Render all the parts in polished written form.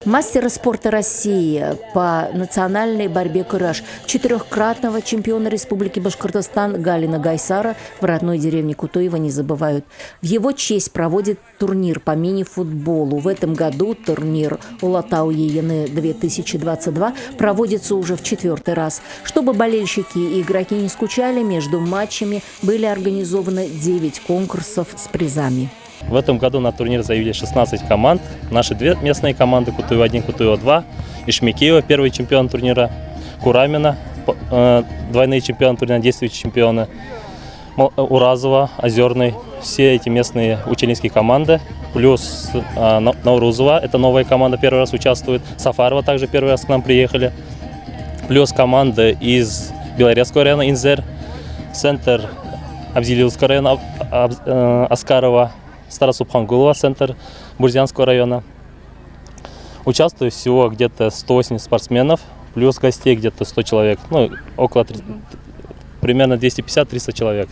Мастера спорта России по национальной борьбе «Кураж», четырехкратного чемпиона Республики Башкортостан Галина Гайсара в родной деревне Кутуева не забывают. В его честь проводит турнир по мини-футболу. В этом году турнир «Улатау Еены-2022» проводится уже в 4-й раз. Чтобы болельщики и игроки не скучали, между матчами были организованы 9 конкурсов с призами. В этом году на турнир заявились 16 команд. Наши две местные команды Кутуева-1, Кутуева-2. Ишмекиева, первый чемпион турнира. Курамина, двойные чемпионы турнира, действующие чемпионы. Уразова, Озерный. Все эти местные ученические команды. Плюс Наурузова, это новая команда, первый раз участвует. Сафарова также первый раз к нам приехали. Плюс команды из Белорецкого района, Инзер. Центр Абзилилского района, Аскарова. Старосубхангулова, центр Бурзянского района. Участвует всего где-то 180 спортсменов, плюс гостей где-то 100 человек, примерно 250-300 человек.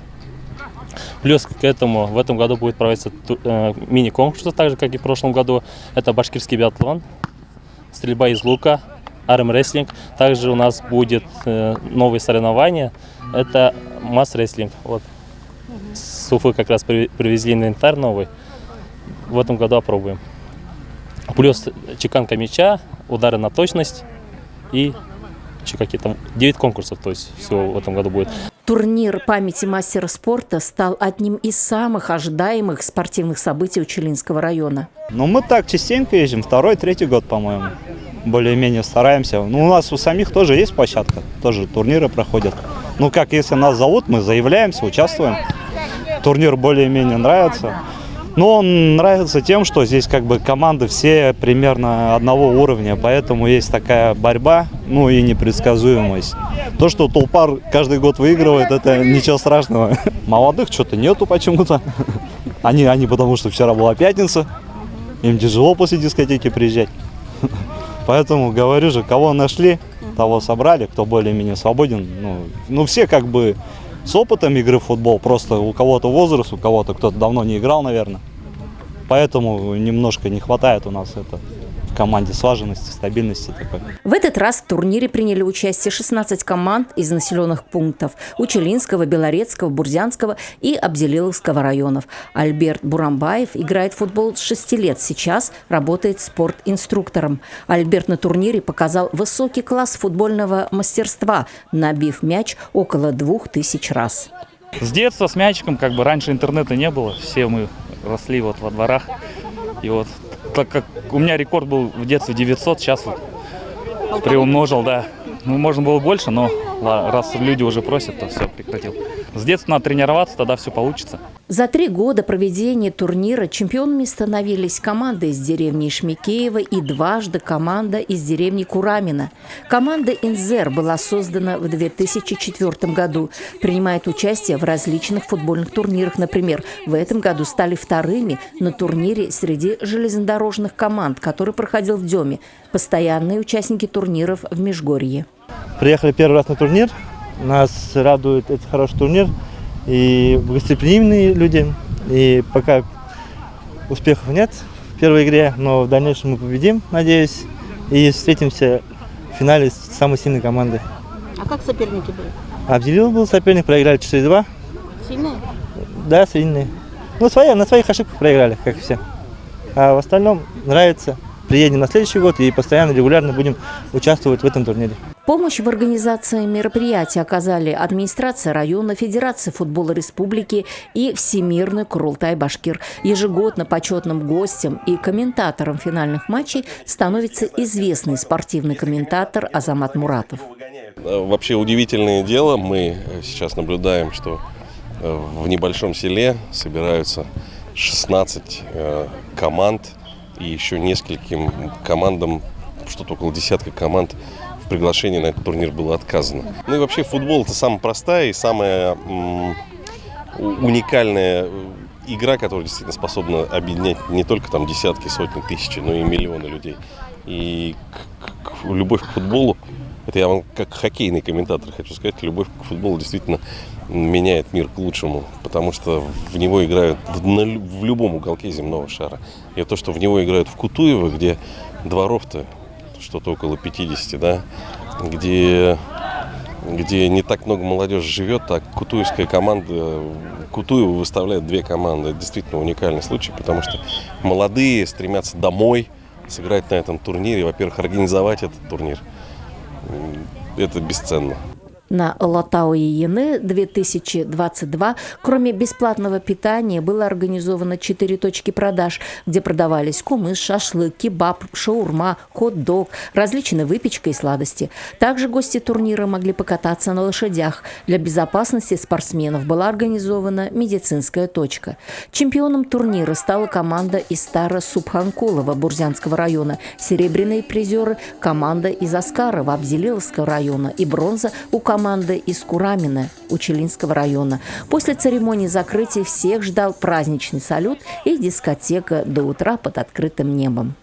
Плюс к этому в этом году будет проводиться мини-конкурс, так же, как и в прошлом году. Это башкирский биатлон, стрельба из лука, армрестлинг. Также у нас будет новые соревнования, это масс-рестлинг. Вот. С Уфы как раз привезли инвентарь новый. В этом году опробуем. Плюс чеканка мяча, удары на точность и еще какие-то 9 конкурсов, то есть всего в этом году будет. Турнир памяти мастера спорта стал одним из самых ожидаемых спортивных событий Учелинского района. Мы так частенько ездим, 2-й, 3-й год, по-моему. Более-менее стараемся. У нас у самих тоже есть площадка, тоже турниры проходят. Если нас зовут, мы заявляемся, участвуем. Турнир более-менее нравится. Но он нравится тем, что здесь команды все примерно одного уровня, поэтому есть такая борьба, и непредсказуемость. То, что Тулпар каждый год выигрывает, это ничего страшного. Молодых что-то нету почему-то. Они потому что вчера была пятница, им тяжело после дискотеки приезжать. Поэтому говорю же, кого нашли, того собрали, кто более-менее свободен. Все с опытом игры в футбол, просто у кого-то возраст, у кого-то кто-то давно не играл, наверное. Поэтому немножко не хватает у нас в команде слаженности, стабильности такой. В этот раз в турнире приняли участие 16 команд из населенных пунктов Учелинского, Белорецкого, Бурзянского и Абзелиловского районов. Альберт Бурамбаев играет в футбол с 6 лет. Сейчас работает спортинструктором. Альберт на турнире показал высокий класс футбольного мастерства, набив мяч около 2000 раз. С детства с мячиком, раньше интернета не было, все мы росли во дворах. И так как у меня рекорд был в детстве 900, сейчас приумножил, да. Можно было больше, но раз люди уже просят, то все, прекратил. С детства надо тренироваться, тогда все получится. За 3 года проведения турнира чемпионами становились команда из деревни Ишмекеева и дважды команда из деревни Курамина. Команда «Инзер» была создана в 2004 году. Принимает участие в различных футбольных турнирах. Например, в этом году стали вторыми на турнире среди железнодорожных команд, который проходил в Деме. Постоянные участники турниров в Межгорье. Приехали первый раз на турнир. Нас радует этот хороший турнир. И гостеприимные люди. И пока успехов нет в первой игре, но в дальнейшем мы победим, надеюсь. И встретимся в финале с самой сильной командой. А как соперники были? Абзелилов был соперник, проиграли 4-2. Сильные? Да, сильные. На своих ошибках проиграли, как и все. А в остальном нравится. Приедем на следующий год и постоянно, регулярно будем участвовать в этом турнире. Помощь в организации мероприятия оказали администрация района, Федерация футбола республики и Всемирный Курултай-Башкир. Ежегодно почетным гостем и комментатором финальных матчей становится известный спортивный комментатор Азамат Муратов. Вообще удивительное дело. Мы сейчас наблюдаем, что в небольшом селе собираются 16 команд. И еще нескольким командам, что-то около десятка команд, в приглашении на этот турнир было отказано. И вообще футбол — это самая простая и самая уникальная игра, которая действительно способна объединять не только десятки, сотни, тысячи, но и миллионы людей. И любовь к футболу, это я вам как хоккейный комментатор хочу сказать, любовь к футболу действительно меняет мир к лучшему, потому что в него играют в любом уголке земного шара. И то, что в него играют в Кутуево, где дворов-то что-то около 50, да, где не так много молодежи живет, так кутуевская команда, Кутуева выставляет 2 команды. Это действительно уникальный случай, потому что молодые стремятся домой сыграть на этом турнире. Во-первых, организовать этот турнир. Это бесценно. На Латауи-Яны 2022, кроме бесплатного питания, было организовано 4 точки продаж, где продавались кумыс, шашлык, кебаб, шаурма, хот-дог, различная выпечка и сладости. Также гости турнира могли покататься на лошадях. Для безопасности спортсменов была организована медицинская точка. Чемпионом турнира стала команда из Старо-Субханкулова Бурзянского района, серебряные призеры – команда из Аскарова Абзелиловского района и бронза у команды из Курамина Учелинского района. После церемонии закрытия всех ждал праздничный салют и дискотека до утра под открытым небом.